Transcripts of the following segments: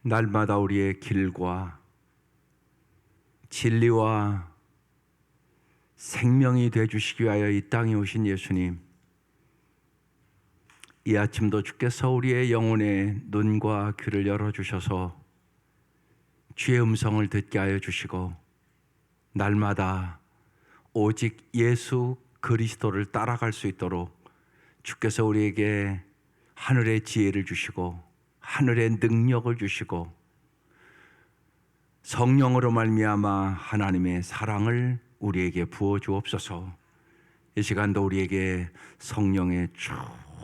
날마다 우리의 길과 진리와 생명이 되어주시기 위하여 이 땅에 오신 예수님, 이 아침도 주께서 우리의 영혼의 눈과 귀를 열어주셔서 주의 음성을 듣게 하여 주시고 날마다 오직 예수 그리스도를 따라갈 수 있도록 주께서 우리에게 하늘의 지혜를 주시고 하늘의 능력을 주시고 성령으로 말미암아 하나님의 사랑을 우리에게 부어 주옵소서. 이 시간도 우리에게 성령의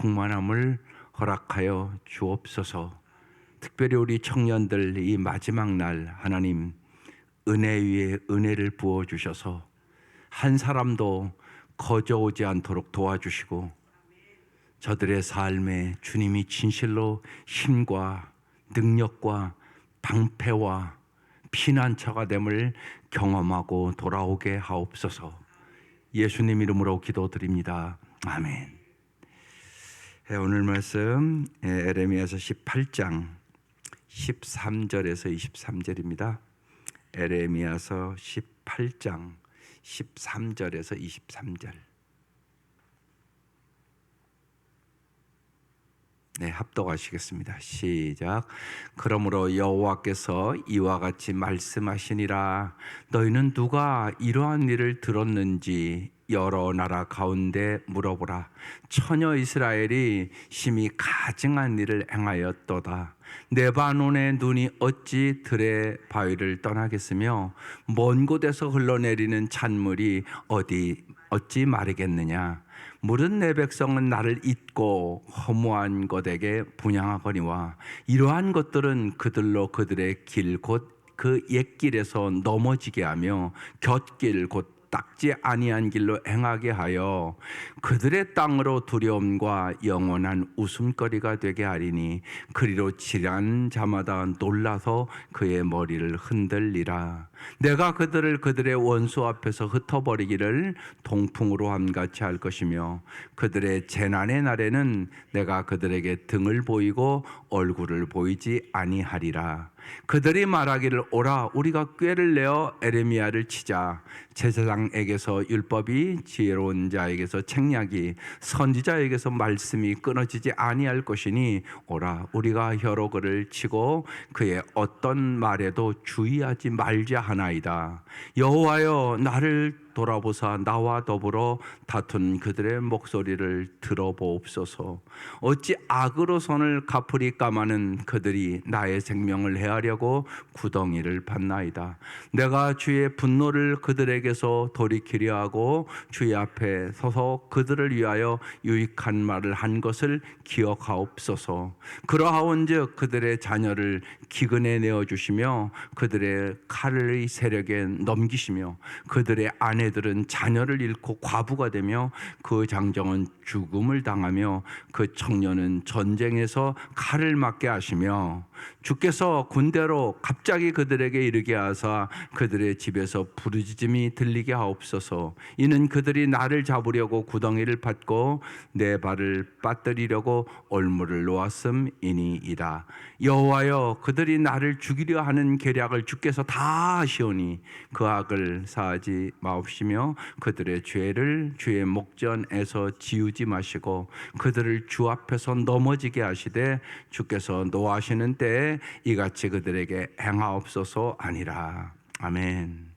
충만함을 허락하여 주옵소서. 특별히 우리 청년들 이 마지막 날 하나님 은혜 위에 은혜를 부어 주셔서 한 사람도 거저오지 않도록 도와주시고 저들의 삶에 주님이 진실로 힘과 능력과 방패와 피난처가 됨을 경험하고 돌아오게 하옵소서. 예수님 이름으로 기도드립니다. 아멘. 오늘 말씀 에레미야서 18장 13절에서 23절입니다. 에레미야서 18장 13절에서 23절. 네, 합독하시겠습니다. 시작. 그러므로 여호와께서 이와 같이 말씀하시니라. 너희는 누가 이러한 일을 들었는지 여러 나라 가운데 물어보라. 처녀 이스라엘이 심히 가증한 일을 행하였도다. 레바논의 눈이 어찌 들의 바위를 떠나겠으며 먼 곳에서 흘러내리는 찬물이 어찌 마르겠느냐. 물은 내 백성은 나를 잊고 허무한 것에게 분향하거니와 이러한 것들은 그들로 그들의 길 곧 그 옛길에서 넘어지게 하며 곁길 곧 닦지 아니한 길로 행하게 하여 그들의 땅으로 두려움과 영원한 웃음거리가 되게 하리니 그리로 지난 자마다 놀라서 그의 머리를 흔들리라. 내가 그들을 그들의 원수 앞에서 흩어버리기를 동풍으로 함같이 할 것이며 그들의 재난의 날에는 내가 그들에게 등을 보이고 얼굴을 보이지 아니하리라. 그들이 말하기를 오라 우리가 꾀를 내어 에레미야를 치자. 제사장에게서 율법이 지혜로운 자에게서 책략이 선지자에게서 말씀이 끊어지지 아니할 것이니 오라 우리가 혀로 그를 치고 그의 어떤 말에도 주의하지 말자 하나이다. 여호와여 나를 돌아보사 나와 더불어 다툰 그들의 목소리를 들어보옵소서. 어찌 악으로 손을 갚으리 까마는 그들이 나의 생명을 해하려고 구덩이를 팠나이다. 내가 주의 분노를 그들에게서 돌이키려 하고 주의 앞에 서서 그들을 위하여 유익한 말을 한 것을 기억하옵소서. 그러하온즉 그들의 자녀를 기근에 내어주시며 그들의 칼의 세력에 넘기시며 그들의 아내들은 자녀를 잃고 과부가 되며 그 장정은 죽음을 당하며 그 청년은 전쟁에서 칼을 맞게 하시며 주께서 군대로 갑자기 그들에게 이르게 하사 그들의 집에서 부르짖음이 들리게 하옵소서. 이는 그들이 나를 잡으려고 구덩이를 팠고 내 발을 빠뜨리려고 올무를 놓았음이니이다. 여호와여 그들이 나를 죽이려 하는 계략을 주께서 다 하시오니 그 악을 사하지 마옵시며 그들의 죄를 주의 목전에서 지우지 마시고 그들을 주 앞에서 넘어지게 하시되 주께서 노하시는 때에 이같이 그들에게 행하옵소서 아니라. 아멘.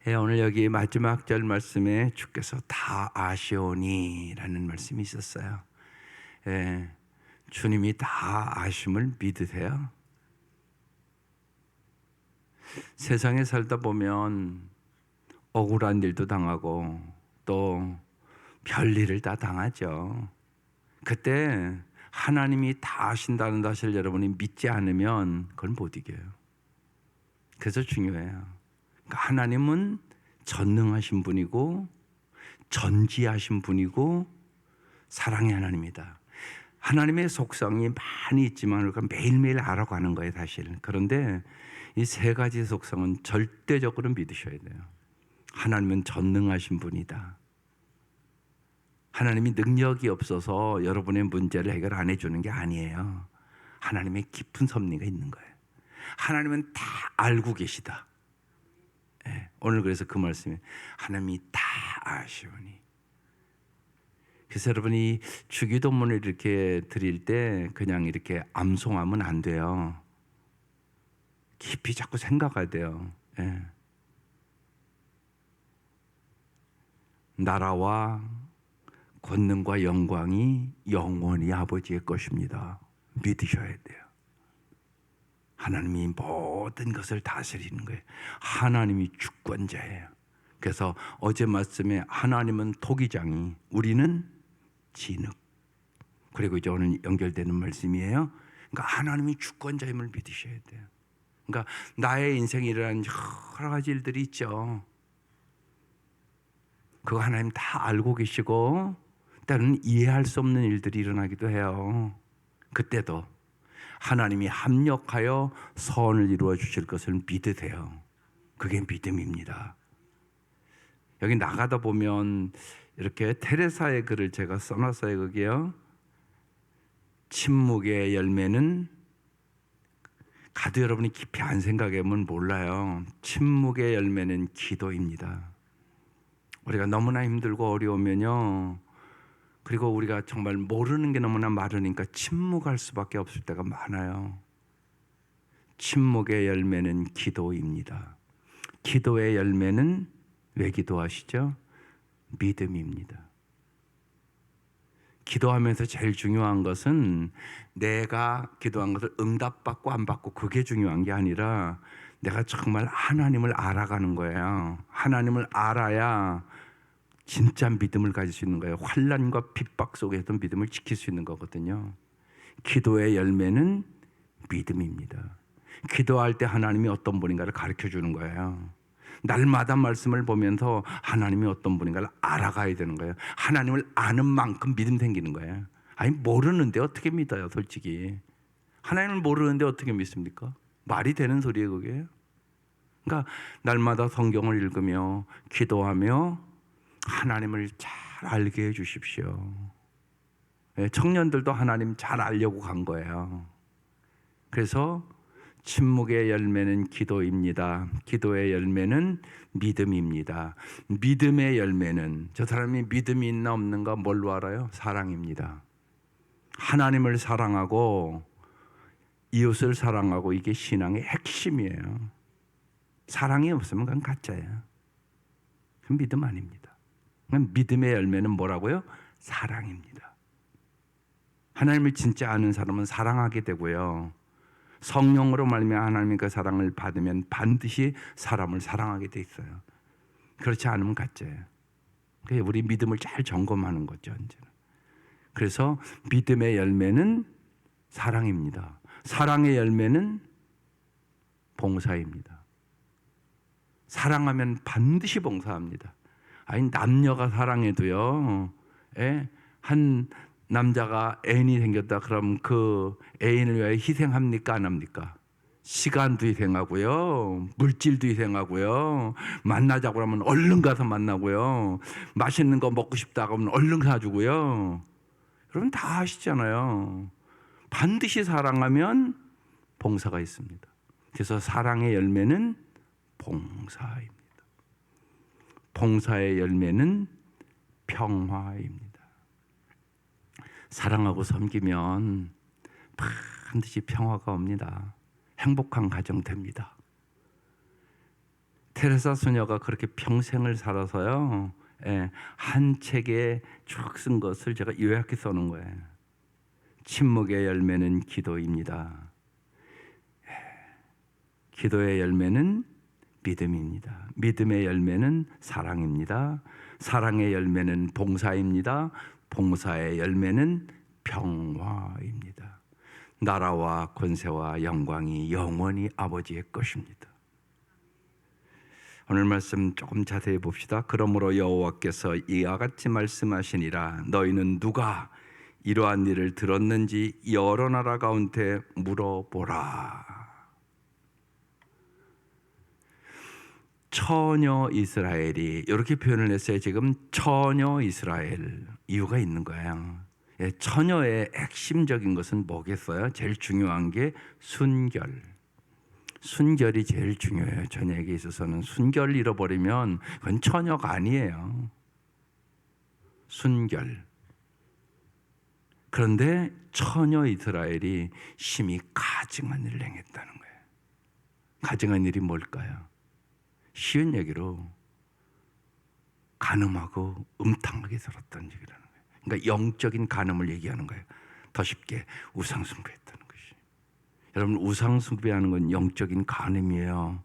오늘 여기 마지막 절 말씀에 주께서 다 아시오니 라는 말씀이 있었어요. 주님이 다 아심을 믿으세요? 세상에 살다 보면 억울한 일도 당하고 또 별일을 다 당하죠. 그때 하나님이 다 아신다는 사실을 여러분이 믿지 않으면 그걸 못 이겨요. 그래서 중요해요. 그러니까 하나님은 전능하신 분이고 전지하신 분이고 사랑의 하나님이다. 하나님의 속성이 많이 있지만 매일매일 알아가는 거예요 사실. 그런데 이 세 가지 속성은 절대적으로 믿으셔야 돼요. 하나님은 전능하신 분이다. 하나님이 능력이 없어서 여러분의 문제를 해결 안 해주는 게 아니에요. 하나님의 깊은 섭리가 있는 거예요. 하나님은 다 알고 계시다. 예, 오늘 그래서 그 말씀에 하나님이 다 아시오니. 그래서 여러분이 주기도문을 이렇게 드릴 때 그냥 이렇게 암송하면 안 돼요. 깊이 자꾸 생각해야 돼요. 예. 나라와 권능과 영광이 영원히 아버지의 것입니다. 믿으셔야 돼요. 하나님이 모든 것을 다스리는 거예요. 하나님이 주권자예요. 그래서 어제 말씀에 하나님은 토기장이, 우리는 진흙. 그리고 이제 오늘 연결되는 말씀이에요. 그러니까 하나님이 주권자임을 믿으셔야 돼요. 그러니까 나의 인생에 일어난 여러 가지 일들이 있죠. 그거 하나님 다 알고 계시고 때로는 이해할 수 없는 일들이 일어나기도 해요. 그때도 하나님이 합력하여 선을 이루어 주실 것을 믿으세요. 그게 믿음입니다. 여기 나가다 보면 이렇게 테레사의 글을 제가 써놨어요. 거기요. 침묵의 열매는, 가도 여러분이 깊이 안 생각해보면 몰라요. 침묵의 열매는 기도입니다. 우리가 너무나 힘들고 어려우면요, 그리고 우리가 정말 모르는 게 너무나 많으니까 침묵할 수밖에 없을 때가 많아요. 침묵의 열매는 기도입니다. 기도의 열매는 왜 기도하시죠? 믿음입니다. 기도하면서 제일 중요한 것은 내가 기도한 것을 응답받고 안 받고 그게 중요한 게 아니라 내가 정말 하나님을 알아가는 거예요. 하나님을 알아야 진짜 믿음을 가질 수 있는 거예요. 환난과 핍박 속에서 믿음을 지킬 수 있는 거거든요. 기도의 열매는 믿음입니다. 기도할 때 하나님이 어떤 분인가를 가르쳐 주는 거예요. 날마다 말씀을 보면서 하나님이 어떤 분인가를 알아가야 되는 거예요. 하나님을 아는 만큼 믿음 생기는 거예요. 아니, 모르는데 어떻게 믿어요, 솔직히. 하나님을 모르는데 어떻게 믿습니까? 말이 되는 소리예요, 그게. 그러니까 날마다 성경을 읽으며 기도하며 하나님을 잘 알게 해 주십시오. 청년들도 하나님 잘 알려고 간 거예요. 그래서 침묵의 열매는 기도입니다. 기도의 열매는 믿음입니다. 믿음의 열매는, 저 사람이 믿음이 있나 없는가 뭘로 알아요? 사랑입니다. 하나님을 사랑하고 이웃을 사랑하고, 이게 신앙의 핵심이에요. 사랑이 없으면 그건 가짜예요. 그건 믿음 아닙니다. 믿음의 열매는 뭐라고요? 사랑입니다. 하나님을 진짜 아는 사람은 사랑하게 되고요, 성령으로 말미암아 하나님의 그 사랑을 받으면 반드시 사람을 사랑하게 돼 있어요. 그렇지 않으면 가짜예요. 그래서 우리 믿음을 잘 점검하는 거죠, 언제나. 그래서 믿음의 열매는 사랑입니다. 사랑의 열매는 봉사입니다. 사랑하면 반드시 봉사합니다. 아니, 남녀가 사랑해도요, 한 남자가 애인이 생겼다 그럼 그 애인을 위해 희생합니까, 안 합니까? 시간도 희생하고요, 물질도 희생하고요, 만나자고 하면 얼른 가서 만나고요, 맛있는 거 먹고 싶다 하면 얼른 사주고요. 여러분 다 아시잖아요. 반드시 사랑하면 봉사가 있습니다. 그래서 사랑의 열매는 봉사입니다. 봉사의 열매는 평화입니다. 사랑하고 섬기면 반드시 평화가 옵니다. 행복한 가정 됩니다. 테레사 수녀가 그렇게 평생을 살아서요, 한 책에 쭉 쓴 것을 제가 요약해 써놓은 거예요. 침묵의 열매는 기도입니다. 기도의 열매는 믿음입니다. 믿음의 열매는 사랑입니다. 사랑의 열매는 봉사입니다. 봉사의 열매는 평화입니다. 나라와 권세와 영광이 영원히 아버지의 것입니다. 오늘 말씀 조금 자세히 봅시다. 그러므로 여호와께서 이와 같이 말씀하시니라. 너희는 누가 이러한 일을 들었는지 여러 나라 가운데 물어보라. 처녀 이스라엘이 이렇게 표현을 했어요. 지금 처녀 이스라엘, 이유가 있는 거예요. 예, 처녀의 핵심적인 것은 뭐겠어요? 제일 중요한 게 순결. 순결이 제일 중요해요. 처녀에게 있어서는. 순결을 잃어버리면 그건 처녀가 아니에요. 순결. 그런데 처녀 이스라엘이 심히 가증한 일을 행했다는 거예요. 가증한 일이 뭘까요? 쉬운 얘기로 간음하고 음탕하게 살았다는 얘기라는 거예요. 그러니까 영적인 간음을 얘기하는 거예요. 더 쉽게 우상숭배했다는 것이. 여러분, 우상숭배하는 건 영적인 간음이에요.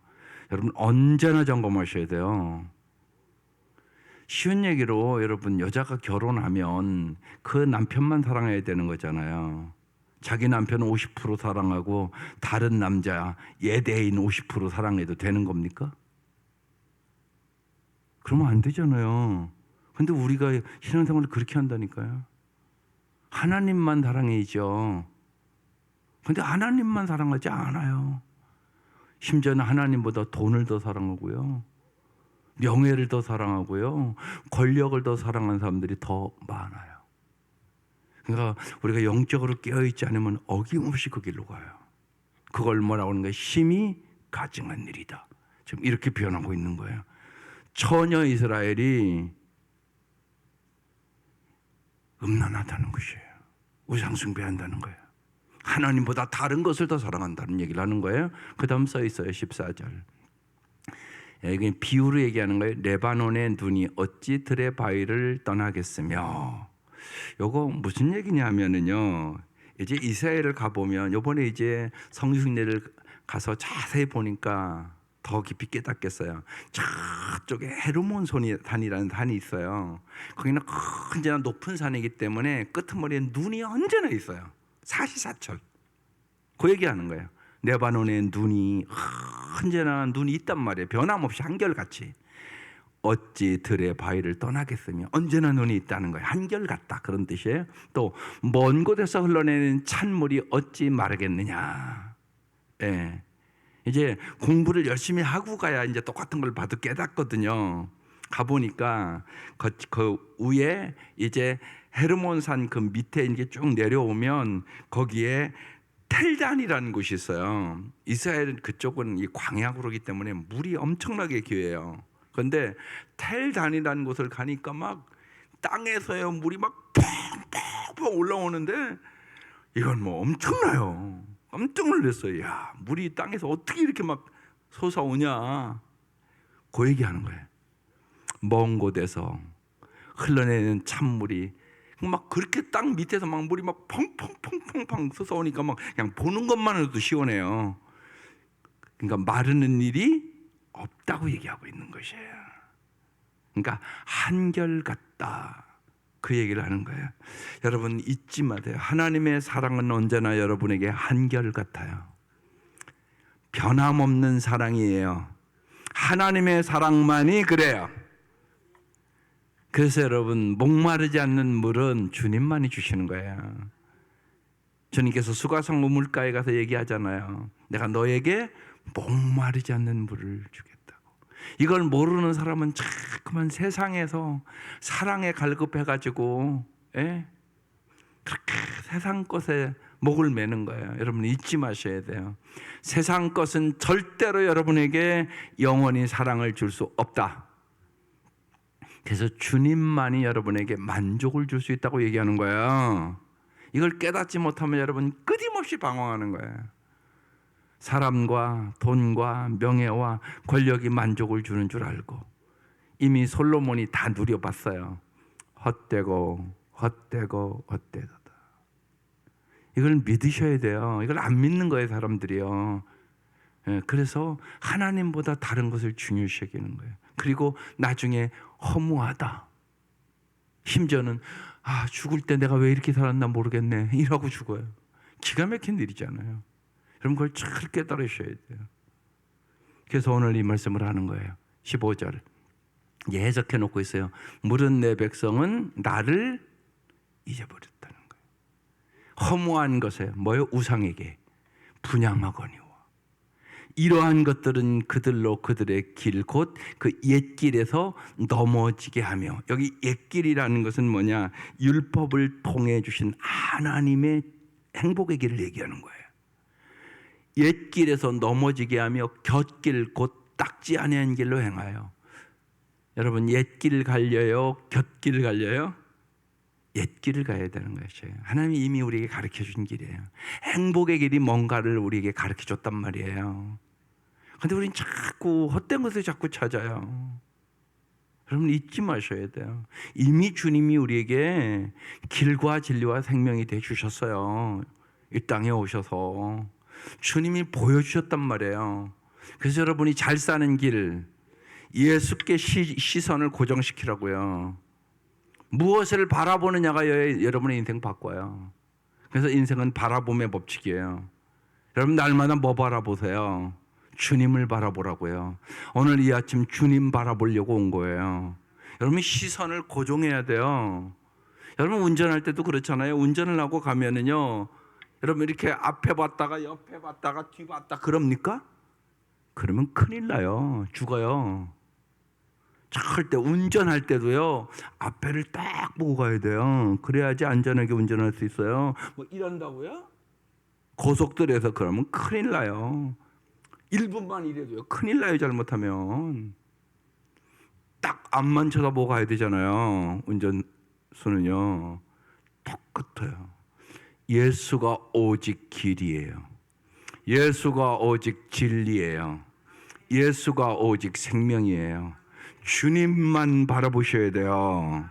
여러분, 언제나 점검하셔야 돼요. 쉬운 얘기로 여러분, 여자가 결혼하면 그 남편만 사랑해야 되는 거잖아요. 자기 남편은 50% 사랑하고 다른 남자 예대인 50% 사랑해도 되는 겁니까? 그러면 안 되잖아요. 근데 우리가 신앙생활을 그렇게 한다니까요. 하나님만 사랑해야죠. 근데 하나님만 사랑하지 않아요. 심지어는 하나님보다 돈을 더 사랑하고요, 명예를 더 사랑하고요, 권력을 더 사랑하는 사람들이 더 많아요. 그러니까 우리가 영적으로 깨어있지 않으면 어김없이 그 길로 가요. 그걸 뭐라고 하는 거예요? 심히 가증한 일이다. 지금 이렇게 표현하고 있는 거예요. 처녀 이스라엘이 음란하다는 것이에요. 우상숭배한다는 거예요. 하나님보다 다른 것을 더 사랑한다는 얘기를 하는 거예요. 그 다음 써 있어요. 14절. 이게 비유로 얘기하는 거예요. 레바논의 눈이 어찌 들의 바위를 떠나겠으며. 요거 무슨 얘기냐면은요, 이제 이스라엘을 가보면, 요번에 이제 성수훈련을 가서 자세히 보니까 더 깊이 깨닫겠어요. 저쪽에 헤르몬 산이라는 산이 있어요. 거기는 언제나 높은 산이기 때문에 끄트머리에 눈이 언제나 있어요. 사시사철. 그 얘기하는 거예요. 레바논에 눈이 언제나 눈이 있단 말이에요. 변함없이 한결같이. 어찌 들의 바위를 떠나겠으며. 언제나 눈이 있다는 거예요. 한결같다, 그런 뜻이에요. 또 먼 곳에서 흘러내는 찬물이 어찌 마르겠느냐. 예. 이제 공부를 열심히 하고 가야 이제 똑같은 걸 봐도 깨닫거든요. 가보니까 그 위에 이제 헤르몬산 그 밑에 이제 쭉 내려오면 거기에 텔단이라는 곳이 있어요. 이스라엘 그쪽은 이 광야구르기 때문에 물이 엄청나게 귀해요. 그런데 텔단이라는 곳을 가니까 막 땅에서요 물이 막 펑펑펑 올라오는데 이건 뭐 엄청나요. 깜짝 놀랐어요. 야, 물이 땅에서 어떻게 이렇게 막 솟아오냐. 그 얘기하는 거예요. 먼 곳에서 흘러내는 찬물이 막 그렇게 땅 밑에서 막 물이 막 펑펑펑펑펑 솟아오니까 막 그냥 보는 것만으로도 시원해요. 그러니까 마르는 일이 없다고 얘기하고 있는 것이에요. 그러니까 한결같다, 그 얘기를 하는 거예요. 여러분 잊지 마세요. 하나님의 사랑은 언제나 여러분에게 한결같아요. 변함없는 사랑이에요. 하나님의 사랑만이 그래요. 그래서 여러분, 목마르지 않는 물은 주님만이 주시는 거예요. 주님께서 수가성 우물가에 가서 얘기하잖아요. 내가 너에게 목마르지 않는 물을 주겠다고. 이걸 모르는 사람은 자꾸만 세상에서 사랑에 갈급해가지고 그렇게 세상 것에 목을 매는 거예요. 여러분 잊지 마셔야 돼요. 세상 것은 절대로 여러분에게 영원히 사랑을 줄 수 없다. 그래서 주님만이 여러분에게 만족을 줄 수 있다고 얘기하는 거예요. 이걸 깨닫지 못하면 여러분 끊임없이 방황하는 거예요. 사람과 돈과 명예와 권력이 만족을 주는 줄 알고 이미 솔로몬이 다 누려봤어요. 헛되고 헛되고 헛되다. 이걸 믿으셔야 돼요. 이걸 안 믿는 거예요, 사람들이요. 그래서 하나님보다 다른 것을 중요시 여기는 거예요. 그리고 나중에 허무하다. 심지어는 죽을 때 내가 왜 이렇게 살았나 모르겠네 이러고 죽어요. 기가 막힌 일이잖아요. 여러분 그걸 잘 깨달으셔야 돼요. 그래서 오늘 이 말씀을 하는 거예요. 15절 해석해 놓고 있어요. 물은 내 백성은 나를 잊어버렸다는 거예요. 허무한 것에 뭐요? 우상에게 분향하거니와 이러한 것들은 그들로 그들의 길 곧 그 옛길에서 넘어지게 하며, 여기 옛길이라는 것은 뭐냐? 율법을 통해 주신 하나님의 행복의 길을 얘기하는 거예요. 옛길에서 넘어지게 하며 곁길 곧 닦지 아니한 길로 행하여. 여러분, 옛길 갈려요? 곁길을 갈려요? 옛길을 가야 되는 것이에요. 하나님이 이미 우리에게 가르쳐 준 길이에요. 행복의 길이 뭔가를 우리에게 가르쳐 줬단 말이에요. 그런데 우리는 자꾸 헛된 것을 자꾸 찾아요. 여러분, 잊지 마셔야 돼요. 이미 주님이 우리에게 길과 진리와 생명이 돼 주셨어요. 이 땅에 오셔서 주님이 보여주셨단 말이에요. 그래서 여러분이 잘 사는 길, 예수께 시선을 고정시키라고요. 무엇을 바라보느냐가 여러분의 인생 바꿔요. 그래서 인생은 바라봄의 법칙이에요. 여러분, 날마다 뭐 바라보세요? 주님을 바라보라고요. 오늘 이 아침 주님 바라보려고 온 거예요. 여러분, 시선을 고정해야 돼요. 여러분, 운전할 때도 그렇잖아요. 운전을 하고 가면은요, 여러분 이렇게 앞에 봤다가 옆에 봤다가 뒤 봤다 그럽니까? 그러면 큰일 나요. 죽어요. 잘 때 운전할 때도요, 앞에를 딱 보고 가야 돼요. 그래야지 안전하게 운전할 수 있어요. 뭐 이런다고요? 고속도로에서 그러면 큰일 나요. 1분만 이래도요, 큰일 나요. 잘못하면 딱 앞만 쳐다보고 가야 되잖아요. 운전수는요. 똑같아요. 예수가 오직 길이에요. 예수가 오직 진리예요. 예수가 오직 생명이에요. 주님만 바라보셔야 돼요.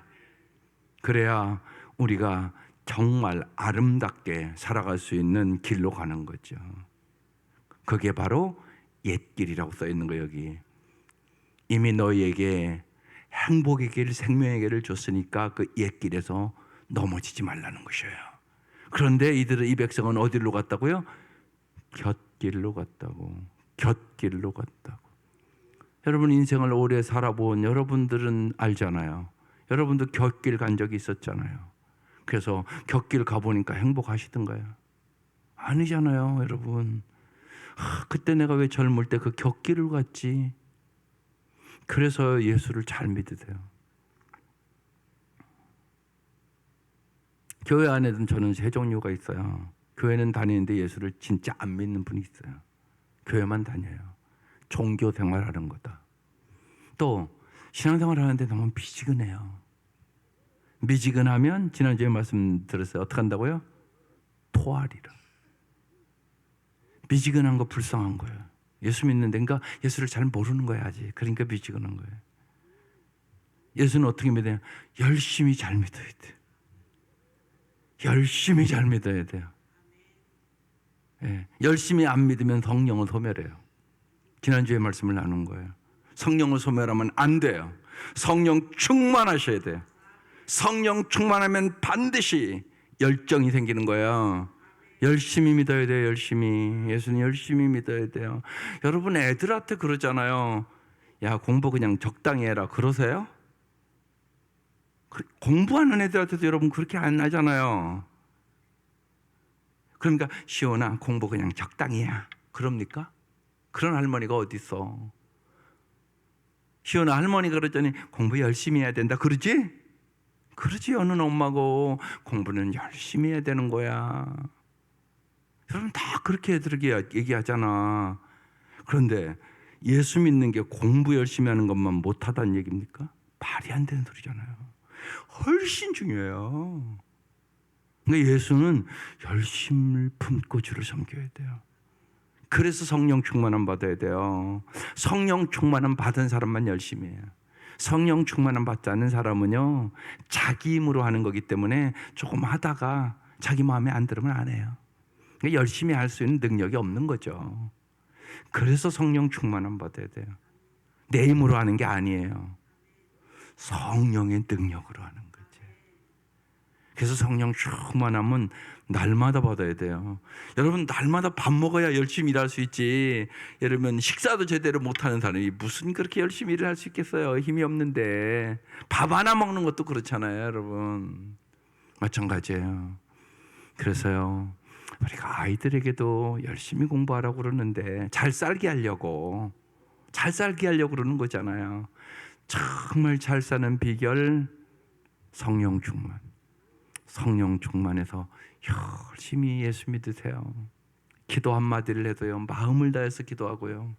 그래야 우리가 정말 아름답게 살아갈 수 있는 길로 가는 거죠. 그게 바로 옛길이라고 써 있는 거예요. 여기 이미 너희에게 행복의 길, 생명의 길을 줬으니까 그 옛길에서 넘어지지 말라는 것이에요. 그런데 이 백성은 어디로 갔다고요? 곁길로 갔다고. 곁길로 갔다고. 여러분, 인생을 오래 살아본 여러분들은 알잖아요. 여러분도 곁길 간 적이 있었잖아요. 그래서 곁길 가보니까 행복하시던가요? 아니잖아요, 여러분. 그때 내가 왜 젊을 때 그 곁길을 갔지? 그래서 예수를 잘 믿으세요. 교회 안에는 저는 세 종류가 있어요. 교회는 다니는데 예수를 진짜 안 믿는 분이 있어요. 교회만 다녀요. 종교 생활하는 거다. 또 신앙생활 하는데 너무 미지근해요. 미지근하면 지난주에 말씀드렸어요. 어떻게 한다고요? 토하리라. 미지근한 거 불쌍한 거예요. 예수 믿는데, 그러니까 예수를 잘 모르는 거야 아직. 그러니까 미지근한 거예요. 예수는 어떻게 믿어요? 열심히 잘 믿어야 돼요. 열심히 잘 믿어야 돼요. 예, 열심히 안 믿으면 성령을 소멸해요. 지난주에 말씀을 나눈 거예요. 성령을 소멸하면 안 돼요. 성령 충만하셔야 돼요. 성령 충만하면 반드시 열정이 생기는 거예요. 열심히 믿어야 돼요. 열심히. 예수는 열심히 믿어야 돼요. 여러분, 애들한테 그러잖아요. 야, 공부 그냥 적당히 해라. 그러세요? 공부하는 애들한테도 여러분 그렇게 안 하잖아요. 그러니까 시온아, 공부 그냥 적당히 해. 그럽니까? 그런 할머니가 어디 있어? 시온아, 할머니가 그랬더니 공부 열심히 해야 된다 그러지? 그러지. 어느 엄마고 공부는 열심히 해야 되는 거야. 여러분 다 그렇게 애들에게 얘기하잖아. 그런데 예수 믿는 게 공부 열심히 하는 것만 못하다는 얘기입니까? 말이 안 되는 소리잖아요. 훨씬 중요해요. 그러니까 예수는 열심을 품고 주를 섬겨야 돼요. 그래서 성령 충만함 받아야 돼요. 성령 충만함 받은 사람만 열심히 해요. 성령 충만함 받지 않는 사람은요, 자기 힘으로 하는 거기 때문에 조금 하다가 자기 마음에 안 들으면 안 해요. 그러니까 열심히 할 수 있는 능력이 없는 거죠. 그래서 성령 충만함 받아야 돼요. 내 힘으로 하는 게 아니에요. 성령의 능력으로 하는 거죠. 그래서 성령 충만함은 날마다 받아야 돼요. 여러분, 날마다 밥 먹어야 열심히 일할 수 있지. 여러분, 식사도 제대로 못하는 사람이 무슨 그렇게 열심히 일을 할 수 있겠어요. 힘이 없는데. 밥 하나 먹는 것도 그렇잖아요, 여러분. 마찬가지예요. 그래서요, 우리가 아이들에게도 열심히 공부하라고 그러는데 잘 살게 하려고 그러는 거잖아요. 정말 잘 사는 비결, 성령 충만. 성령 충만해서 열심히 예수 믿으세요. 기도 한마디를 해도요, 마음을 다해서 기도하고요,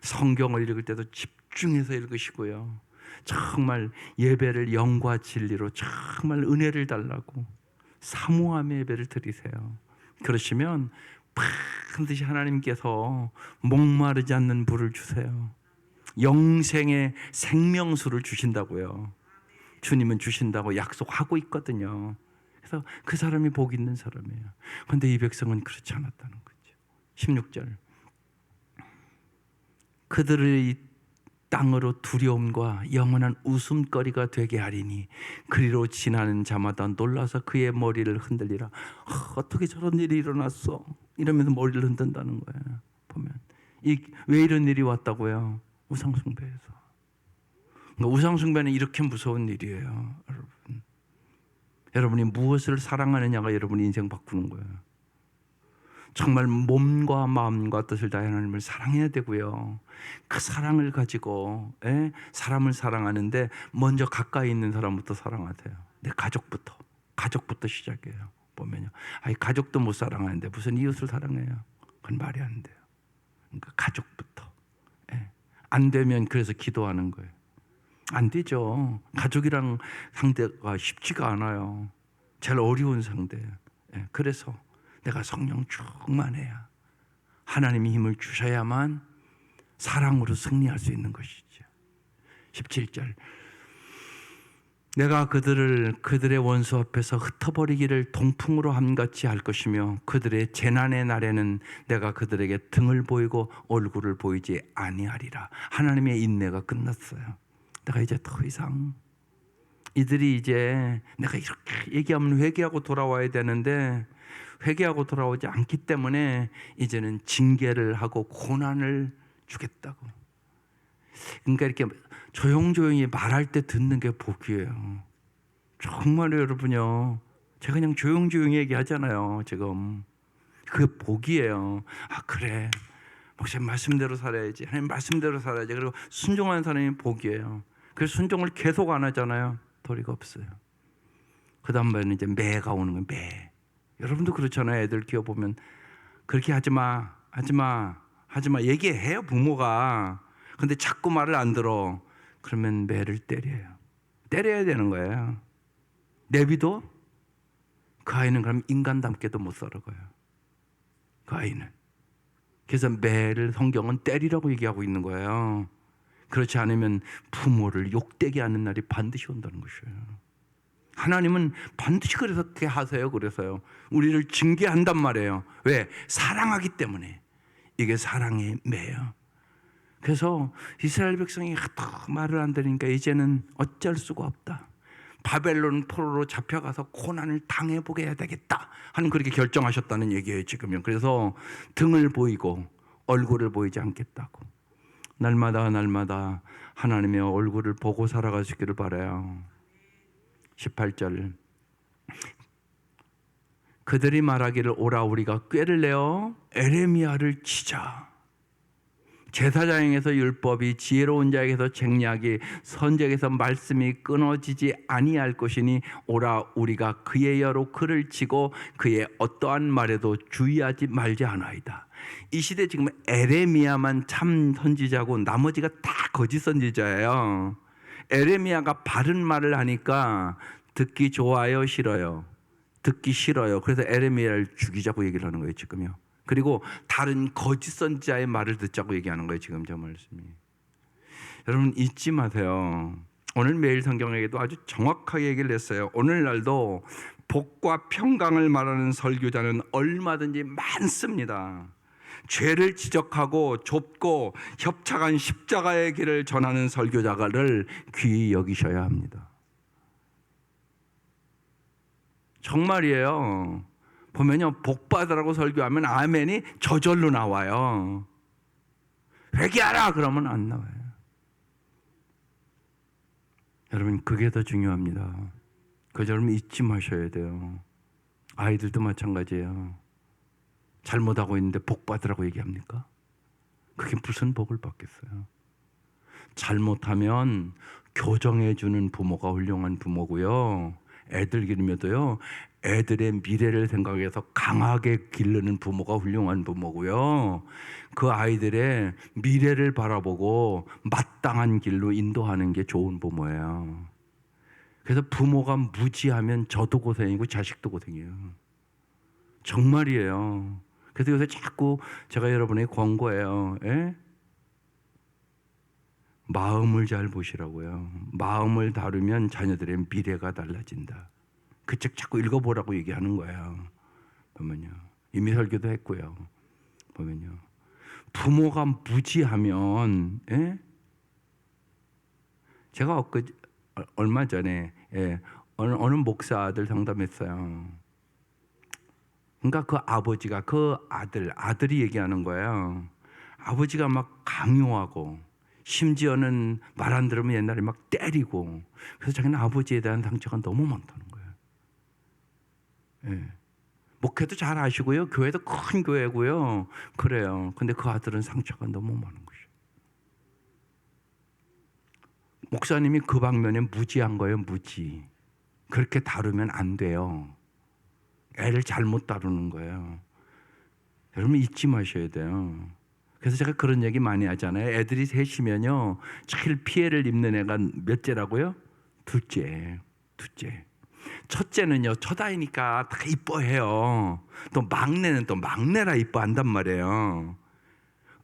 성경을 읽을 때도 집중해서 읽으시고요, 정말 예배를 영과 진리로 정말 은혜를 달라고 사모함의 예배를 드리세요. 그러시면 반드시 하나님께서 목마르지 않는 물을 주세요. 영생의 생명수를 주신다고요. 주님은 주신다고 약속하고 있거든요. 그래서 그 사람이 복 있는 사람이에요. 그런데 이 백성은 그렇지 않았다는 거죠. 16절, 그들의 땅으로 두려움과 영원한 웃음거리가 되게 하리니 그리로 지나는 자마다 놀라서 그의 머리를 흔들리라. 어떻게 저런 일이 일어났어? 이러면서 머리를 흔든다는 거예요. 보면 왜 이런 일이 왔다고요? 우상숭배에서. 그러니까 우상숭배는 이렇게 무서운 일이에요, 여러분. 여러분이 무엇을 사랑하느냐가 여러분의 인생 바꾸는 거예요. 정말 몸과 마음과 뜻을 다해 하나님을 사랑해야 되고요, 그 사랑을 가지고 사람을 사랑하는데 먼저 가까이 있는 사람부터 사랑하세요. 내 가족부터 시작해요. 보면요, 가족도 못 사랑하는데 무슨 이웃을 사랑해요? 그건 말이 안 돼요. 그러니까 가족부터. 안 되면 그래서 기도하는 거예요. 안 되죠. 가족이랑 상대가 쉽지가 않아요. 제일 어려운 상대예요. 그래서 내가 성령 충만해야, 하나님이 힘을 주셔야만 사랑으로 승리할 수 있는 것이죠. 17절, 내가 그들의 원수 앞에서 흩어버리기를 동풍으로 함같이 할 것이며 그들의 재난의 날에는 내가 그들에게 등을 보이고 얼굴을 보이지 아니하리라. 하나님의 인내가 끝났어요. 내가 이제 더 이상 이들이 이제 내가 이렇게 얘기하면 회개하고 돌아와야 되는데 회개하고 돌아오지 않기 때문에 이제는 징계를 하고 고난을 주겠다고. 그러니까 이렇게 조용조용히 말할 때 듣는 게 복이에요. 정말요, 여러분요. 제가 그냥 조용조용히 얘기하잖아요, 지금. 그게 복이에요. 그래, 목사님 말씀대로 살아야지, 하나님 말씀대로 살아야지. 그리고 순종하는 사람이 복이에요. 그래서 순종을 계속 안 하잖아요. 도리가 없어요. 그 다음에는 이제 매가 오는 거예요. 매. 여러분도 그렇잖아요. 애들 키워보면 그렇게 하지마 얘기해요, 부모가. 근데 자꾸 말을 안 들어. 그러면 매를 때려야 되는 거예요. 내비도 그 아이는 그럼 인간답게도 못 살아가요, 그 아이는. 그래서 매를 성경은 때리라고 얘기하고 있는 거예요. 그렇지 않으면 부모를 욕되게 하는 날이 반드시 온다는 것이에요. 하나님은 반드시 그렇게 하세요. 그래서요, 우리를 징계한단 말이에요. 왜? 사랑하기 때문에. 이게 사랑의 매예요. 그래서 이스라엘 백성이 하도 말을 안 들으니까 이제는 어쩔 수가 없다. 바벨론 포로로 잡혀가서 고난을 당해보게 해야 되겠다 하는, 그렇게 결정하셨다는 얘기예요, 지금요. 그래서 등을 보이고 얼굴을 보이지 않겠다고. 날마다 하나님의 얼굴을 보고 살아갈 수 있기를 바라요. 18절, 그들이 말하기를 오라 우리가 꾀를 내어 에레미야를 치자. 제사장에게서 율법이, 지혜로운 자에게서 쟁략이, 선지자에게서 말씀이 끊어지지 아니할 것이니 오라 우리가 그의 여로 그를 치고 그의 어떠한 말에도 주의하지 말자 하나이다. 이 시대 지금 에레미야만 참 선지자고 나머지가 다 거짓 선지자예요. 에레미야가 바른 말을 하니까 듣기 좋아요, 싫어요? 듣기 싫어요. 그래서 에레미야를 죽이자고 얘기를 하는 거예요, 지금요. 그리고 다른 거짓 선지자의 말을 듣자고 얘기하는 거예요, 지금 저 말씀이. 여러분 잊지 마세요. 오늘 매일 성경에게도 아주 정확하게 얘기를 했어요. 오늘날도 복과 평강을 말하는 설교자는 얼마든지 많습니다. 죄를 지적하고 좁고 협착한 십자가의 길을 전하는 설교자를 귀히 여기셔야 합니다. 정말이에요. 보면요, 복받으라고 설교하면 아멘이 저절로 나와요. 회개하라 그러면 안 나와요. 여러분 그게 더 중요합니다. 그 여러분 잊지 마셔야 돼요. 아이들도 마찬가지예요. 잘못하고 있는데 복 받으라고 얘기합니까? 그게 무슨 복을 받겠어요? 잘못하면 교정해주는 부모가 훌륭한 부모고요. 애들 기르면서요, 애들의 미래를 생각해서 강하게 기르는 부모가 훌륭한 부모고요. 그 아이들의 미래를 바라보고 마땅한 길로 인도하는 게 좋은 부모예요. 그래서 부모가 무지하면 저도 고생이고 자식도 고생이에요. 정말이에요. 그래서 요새 자꾸 제가 여러분에게 권고해요. 예? 마음을 잘 보시라고요. 마음을 다루면 자녀들의 미래가 달라진다. 그 책 자꾸 읽어보라고 얘기하는 거예요. 보면요. 이미 설교도 했고요. 보면요. 부모가 무지하면, 예? 제가 얼마 전에 어느 목사 아들 상담했어요. 그러니까 그 아버지가 그 아들이 얘기하는 거예요. 아버지가 막 강요하고 심지어는 말 안 들으면 옛날에 막 때리고, 그래서 자기는 아버지에 대한 상처가 너무 많다는 거예요. 예. 목회도 잘 아시고요. 교회도 큰 교회고요. 그래요. 근데 그 아들은 상처가 너무 많은 것이에요. 목사님이 그 방면에 무지한 거예요. 무지. 그렇게 다루면 안 돼요. 애를 잘못 다루는 거예요. 여러분 잊지 마셔야 돼요. 그래서 제가 그런 얘기 많이 하잖아요. 애들이 셋이면요, 제일 피해를 입는 애가 몇째라고요? 둘째. 첫째는요, 첫아이니까 다 이뻐해요. 또 막내는 또 막내라 이뻐한단 말이에요.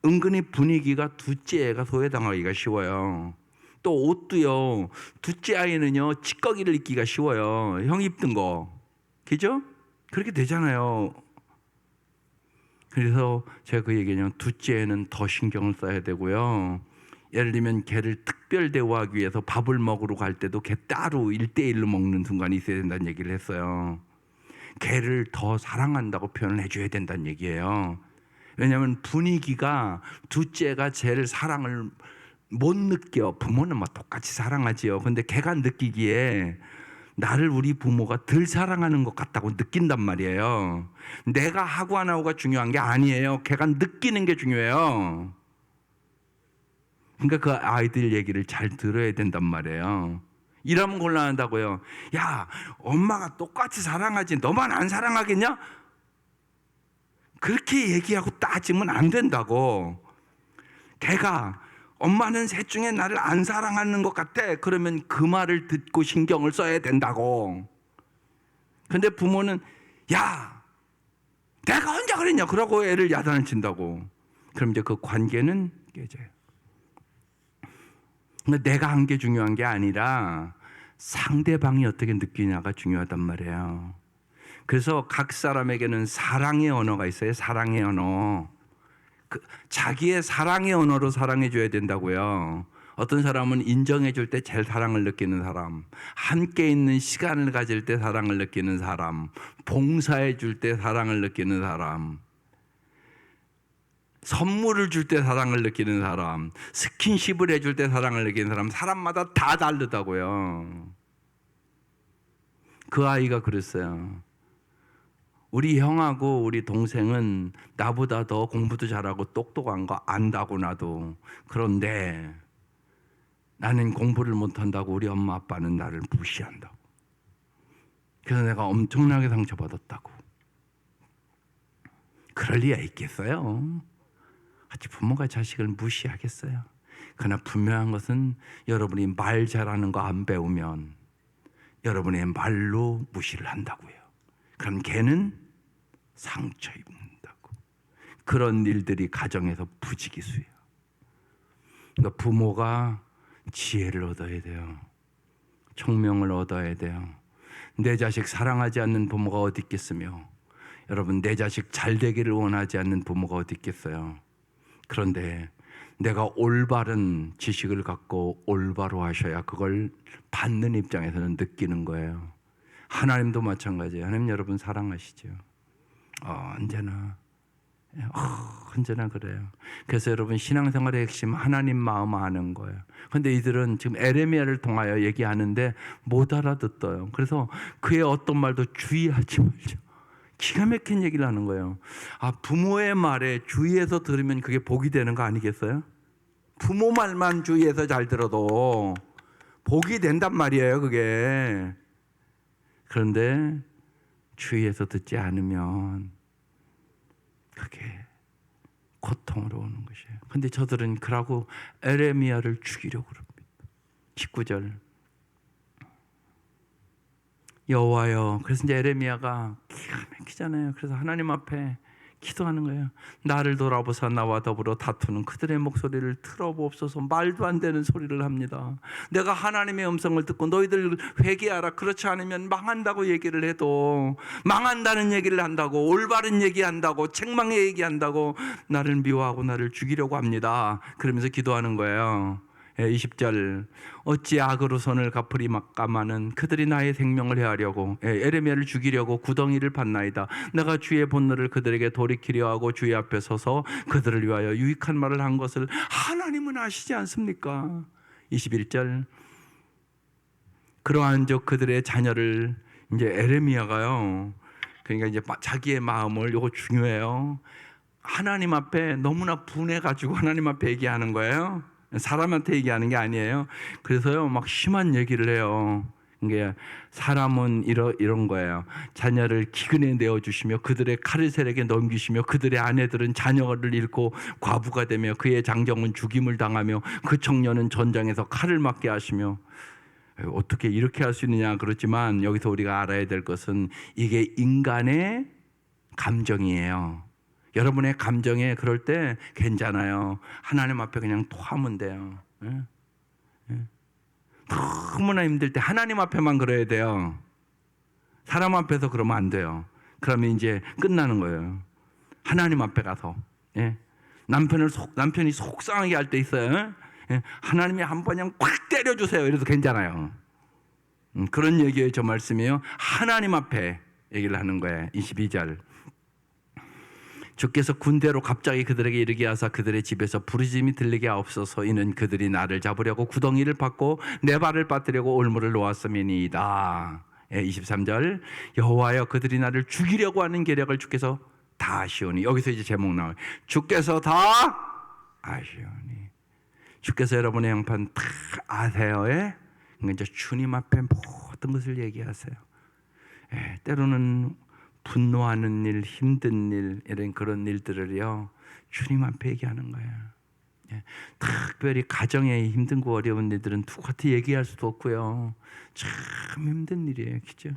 은근히 분위기가 둘째 애가 소외당하기가 쉬워요. 또 옷도요, 둘째 아이는요, 찌꺼기를 입기가 쉬워요. 형 입던 거. 그죠? 그렇게 되잖아요. 그래서 제가 그 얘기는 둘째는 더 신경을 써야 되고요. 예를 들면 걔를 특별 대우하기 위해서 밥을 먹으러 갈 때도 걔 따로 1대1로 먹는 순간이 있어야 된다는 얘기를 했어요. 걔를 더 사랑한다고 표현을 해줘야 된다는 얘기예요. 왜냐하면 분위기가 둘째가 쟤를 사랑을 못 느껴. 부모는 막 똑같이 사랑하지요. 근데 걔가 느끼기에 나를 우리 부모가 덜 사랑하는 것 같다고 느낀단 말이에요. 내가 하고 안 하고가 중요한 게 아니에요. 걔가 느끼는 게 중요해요. 그러니까 그 아이들 얘기를 잘 들어야 된단 말이에요. 이러면 곤란하다고요. 야, 엄마가 똑같이 사랑하지 너만 안 사랑하겠냐? 그렇게 얘기하고 따지면 안 된다고. 걔가 엄마는 셋 중에 나를 안 사랑하는 것 같아. 그러면 그 말을 듣고 신경을 써야 된다고. 근데 부모는 야, 내가 언제 그랬냐? 그러고 애를 야단을 친다고. 그럼 이제 그 관계는 깨져요. 근데 내가 한 게 중요한 게 아니라 상대방이 어떻게 느끼냐가 중요하단 말이에요. 그래서 각 사람에게는 사랑의 언어가 있어요. 사랑의 언어. 자기의 사랑의 언어로 사랑해 줘야 된다고요. 어떤 사람은 인정해 줄 때 제일 사랑을 느끼는 사람, 함께 있는 시간을 가질 때 사랑을 느끼는 사람, 봉사해 줄 때 사랑을 느끼는 사람, 선물을 줄 때 사랑을 느끼는 사람, 스킨십을 해줄 때 사랑을 느끼는 사람, 사람마다 다 다르다고요. 그 아이가 그랬어요. 우리 형하고 우리 동생은 나보다 더 공부도 잘하고 똑똑한 거 안다고 나도. 그런데 나는 공부를 못한다고 우리 엄마 아빠는 나를 무시한다고. 그래서 내가 엄청나게 상처받았다고. 그럴 리가 있겠어요? 같이 부모가 자식을 무시하겠어요? 그러나 분명한 것은 여러분이 말 잘하는 거 안 배우면 여러분의 말로 무시를 한다고요. 그럼 걔는 상처 입는다고. 그런 일들이 가정에서 부지기수예요. 그러니까 부모가 지혜를 얻어야 돼요. 총명을 얻어야 돼요. 내 자식 사랑하지 않는 부모가 어디 있겠으며, 여러분 내 자식 잘 되기를 원하지 않는 부모가 어디 있겠어요. 그런데 내가 올바른 지식을 갖고 올바로 하셔야 그걸 받는 입장에서는 느끼는 거예요. 하나님도 마찬가지예요. 하나님 여러분 사랑하시죠. 언제나 그래요. 그래서 여러분 신앙생활의 핵심 하나님 마음 아는 거예요. 그런데 이들은 지금 에레미야를 통하여 얘기하는데 못 알아듣어요. 그래서 그의 어떤 말도 주의하지 말죠. 기가 막힌 얘기를 하는 거예요. 부모의 말에 주위에서 들으면 그게 복이 되는 거 아니겠어요? 부모 말만 주위에서 잘 들어도 복이 된단 말이에요, 그게. 그런데 주위에서 듣지 않으면 그게 고통으로 오는 것이에요. 근데 저들은 그러고 에레미야를 죽이려고 그럽니다. 19절. 여호와여. 그래서 이제 에레미야가 기가 막히잖아요. 그래서 하나님 앞에 기도하는 거예요. 나를 돌아보사 나와 더불어 다투는 그들의 목소리를 들어보옵소서. 말도 안 되는 소리를 합니다. 내가 하나님의 음성을 듣고 너희들 회개하라, 그렇지 않으면 망한다고 얘기를 해도, 망한다는 얘기를 한다고, 올바른 얘기한다고, 책망의 얘기한다고 나를 미워하고 나를 죽이려고 합니다. 그러면서 기도하는 거예요. 20절. 어찌 악으로 손을 갚으리 막가마는 그들이 나의 생명을 해하려고 에레미야를 죽이려고 구덩이를 팠나이다. 내가 주의 분노를 그들에게 돌이키려 하고 주의 앞에 서서 그들을 위하여 유익한 말을 한 것을 하나님은 아시지 않습니까? 21절. 그러한 적 그들의 자녀를, 이제 에레미야가요, 그러니까 이제 자기의 마음을, 요거 중요해요, 하나님 앞에 너무나 분해가지고 하나님 앞에 얘기하는 거예요. 사람한테 얘기하는 게 아니에요. 그래서요, 막 심한 얘기를 해요. 이게 사람은 이런 거예요. 자녀를 기근에 내어주시며 그들의 카르셀에게 넘기시며 그들의 아내들은 자녀를 잃고 과부가 되며 그의 장정은 죽임을 당하며 그 청년은 전장에서 칼을 맞게 하시며. 어떻게 이렇게 할 수 있느냐 그렇지만, 여기서 우리가 알아야 될 것은 이게 인간의 감정이에요. 여러분의 감정에 그럴 때 괜찮아요. 하나님 앞에 그냥 토하면 돼요. 너무나 힘들 때 하나님 앞에만 그래야 돼요. 사람 앞에서 그러면 안 돼요. 그러면 이제 끝나는 거예요. 하나님 앞에 가서. 남편이 속상하게 할 때 있어요. 하나님이 한 번 그냥 꽉 때려주세요. 이래도 괜찮아요. 그런 얘기예요. 저 말씀이요. 하나님 앞에 얘기를 하는 거예요. 22절. 주께서 군대로 갑자기 그들에게 이르게 하사 그들의 집에서 부르짖음이 들리게 하옵소서. 이는 그들이 나를 잡으려고 구덩이를 팠고 내 발을 빠뜨리려고 올무를 놓았음이니이다. 23절. 여호와여, 그들이 나를 죽이려고 하는 계략을 주께서 다 아시오니. 여기서 이제 제목 나와요. 주께서 다 아시오니. 주께서 여러분의 형편 다 아세요. 그러니까 이제 주님 앞에 모든 것을 얘기하세요. 때로는 분노하는 일, 힘든 일, 이런 그런 일들을요, 주님 앞에 얘기하는 거예요. 특별히 가정에 힘든 거 어려운 일들은 누구한테 얘기할 수도 없고요. 참 힘든 일이에요, 그죠?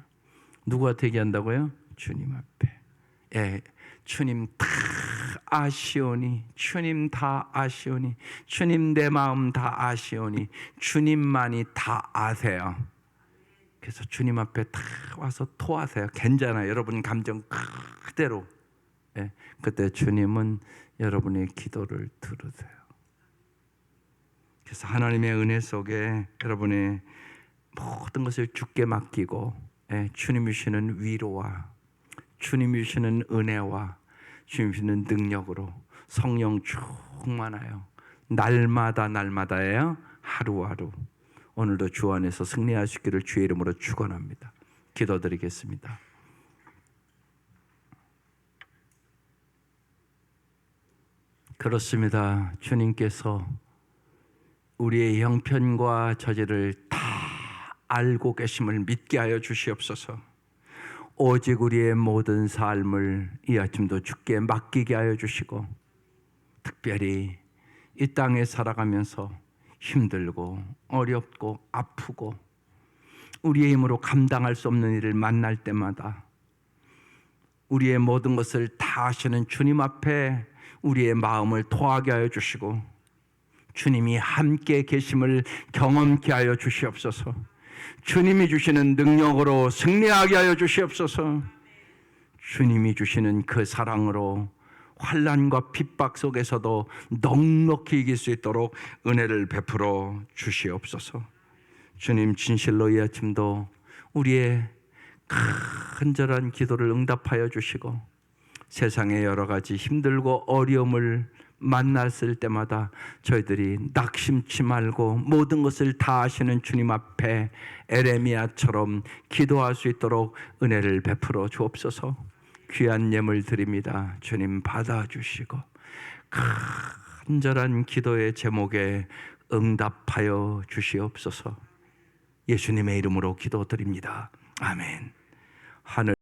누구한테 얘기한다고요? 주님 앞에. 주님 다 아시오니, 주님 다 아시오니, 주님 내 마음 다 아시오니, 주님만이 다 아세요. 그래서 주님 앞에 다 와서 토하세요. 괜찮아요. 여러분 감정 그대로. 그때 주님은 여러분의 기도를 들으세요. 그래서 하나님의 은혜 속에 여러분의 모든 것을 주께 맡기고, 주님이 주시는 위로와 주님이 주시는 은혜와 주님이 주시는 능력으로 성령 충만하여 날마다예요. 하루하루 오늘도 주 안에서 승리하시기를 주의 이름으로 축원합니다. 기도드리겠습니다. 그렇습니다. 주님께서 우리의 형편과 저지를 다 알고 계심을 믿게 하여 주시옵소서. 오직 우리의 모든 삶을 이 아침도 주께 맡기게 하여 주시고, 특별히 이 땅에 살아가면서 힘들고 어렵고 아프고 우리의 힘으로 감당할 수 없는 일을 만날 때마다 우리의 모든 것을 다 아시는 주님 앞에 우리의 마음을 토하게 하여 주시고, 주님이 함께 계심을 경험케 하여 주시옵소서. 주님이 주시는 능력으로 승리하게 하여 주시옵소서. 주님이 주시는 그 사랑으로 환난과 핍박 속에서도 넉넉히 이길 수 있도록 은혜를 베풀어 주시옵소서. 주님, 진실로 이 아침도 우리의 간절한 기도를 응답하여 주시고, 세상의 여러 가지 힘들고 어려움을 만났을 때마다 저희들이 낙심치 말고 모든 것을 다 아시는 주님 앞에 에레미야처럼 기도할 수 있도록 은혜를 베풀어 주옵소서. 귀한 예물 드립니다. 주님 받아주시고 간절한 기도의 제목에 응답하여 주시옵소서. 예수님의 이름으로 기도드립니다. 아멘. 하늘